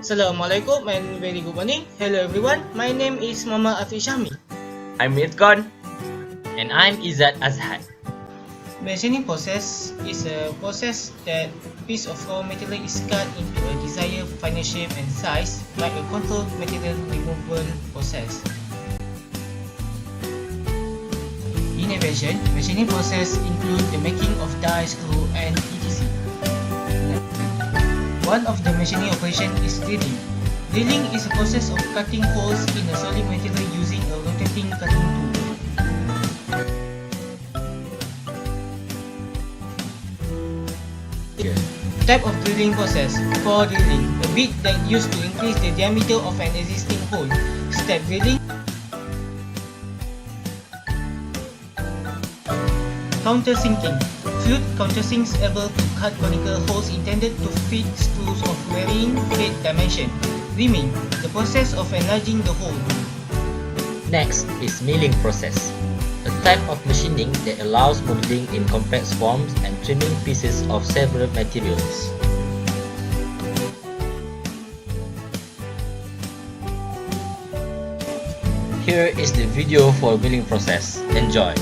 Assalamualaikum and very good morning. Hello everyone, my name is Mama Afiq Shami. I'm Mirkan. And I'm Izzat Azhar. Machining process is a process that piece of raw material is cut into a desired final shape and size, like a controlled material removal process. In aviation, machining process include the making of die, screw, and etc. One of the machining operation is drilling. Drilling is a process of cutting holes in a solid material using a rotating cutting tool. Type of drilling process. Core drilling, a bit that used to increase the diameter of an existing hole. Step drilling. Countersinking. Fluid countersinks able to cut conical holes intended to fit screws of varying fit dimension. Reaming, the process of enlarging the hole. Next is milling process, a type of machining that allows molding in complex forms and trimming pieces of several materials. Here is the video for milling process. Enjoy!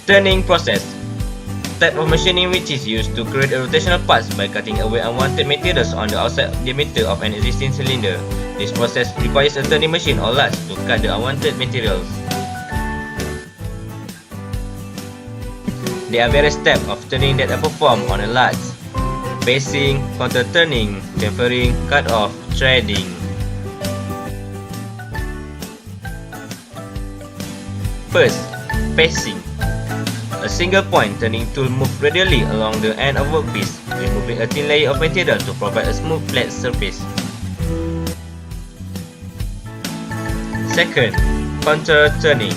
Turning process, type of machining which is used to create a rotational parts by cutting away unwanted materials on the outside diameter of an existing cylinder. This process requires a turning machine or lathe to cut the unwanted materials. There are various steps of turning that are performed on a lathe: pacing, counter-turning, chamfering, cut-off, threading. First, pacing. A single point turning tool moves radially along the end of workpiece, removing a thin layer of material to provide a smooth flat surface. Second, contour turning.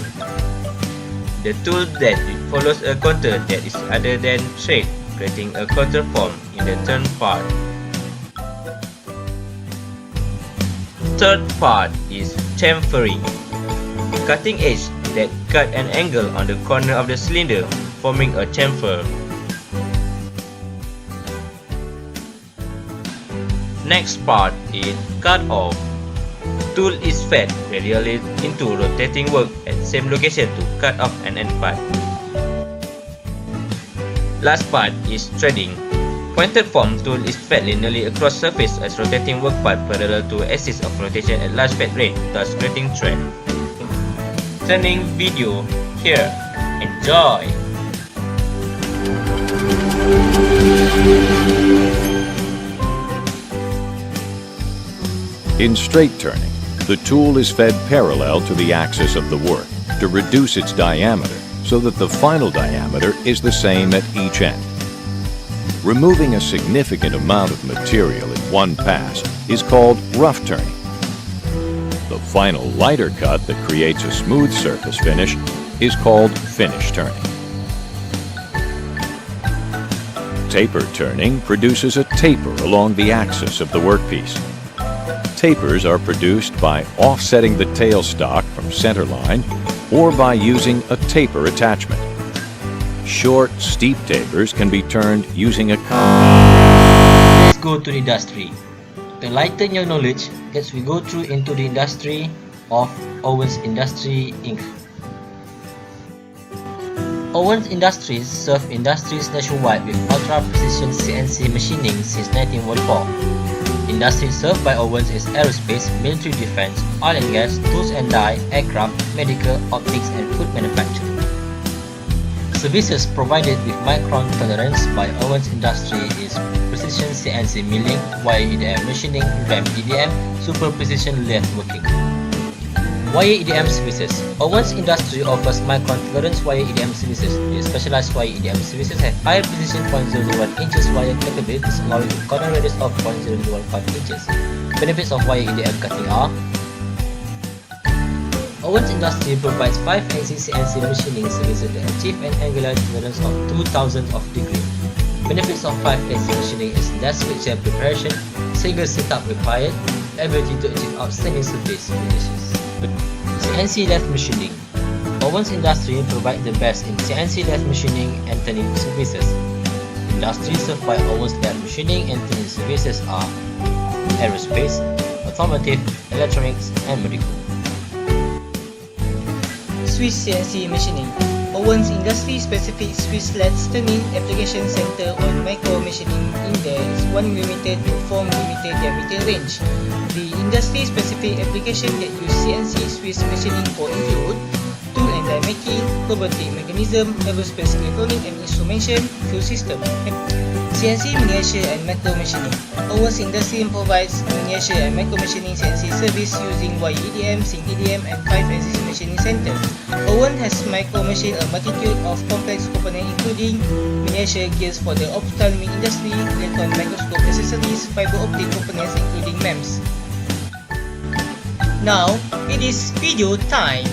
The tool that follows a contour that is other than straight, creating a contour form in the turn part. Third part is chamfering. Cutting edge that cut an angle on the corner of the cylinder, forming a chamfer. Next part is cut off. Tool is fed radially into rotating work at same location to cut off an end part. Last part is threading. Pointed form tool is fed linearly across surface as rotating work part parallel to axis of rotation at large fed rate, thus creating thread. Turning video here. Enjoy! In straight turning, the tool is fed parallel to the axis of the work to reduce its diameter so that the final diameter is the same at each end. Removing a significant amount of material in one pass is called rough turning. The final lighter cut that creates a smooth surface finish is called finish turning. Taper turning produces a taper along the axis of the workpiece. Tapers are produced by offsetting the tailstock from center line or by using a taper attachment. Short, steep tapers can be turned using a Let's go to the industry. To lighten your knowledge, let's we go through into the industry of Owens Industry Inc. Owens Industries serve industries nationwide with ultra-precision CNC machining since 1944. Industries served by Owens is aerospace, military defense, oil and gas, tools and die, aircraft, medical, optics and food manufacturing. Services provided with micron tolerance by Owens Industry is precision CNC milling, wire EDM machining, RAM EDM, super precision lathe working. Wire EDM services. Owens Industry offers micron tolerance wire EDM services. The specialized wire EDM services have higher precision 0.001 inches wire capabilities, allowing a corner radius of 0.0015 inches. Benefits of wire EDM cutting are: Owens Industry provides 5 NC CNC machining services that achieve an angular tolerance of 2000 of degree. Benefits of 5 NC machining is less fixture preparation, single setup required, ability to achieve outstanding surface finishes. CNC lathe machining. Owens Industry provides the best in CNC lathe machining and turning services. Industries served by Owens lathe machining and turning services are aerospace, automotive, electronics, and medical. Swiss CNC machining. Owens Industry specific Swiss lathe turning application center on micro machining in the 1mm to 4mm diameter range. The industry specific application that use CNC Swiss machining for include tool and die making, robotic mechanism, aerospace electronic and instrumentation, fuel system. CNC miniature and macro machining. Owens Industry provides miniature and macro machining CNC service using wire EDM, sync EDM and 5 NC machining centers. Owens has micro machined a multitude of complex components including miniature gears for the ophthalmic industry, electron microscope accessories, fiber optic components including MEMS. Now, it is video time!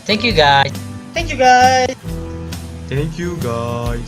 Thank you guys. Thank you guys! Thank you guys.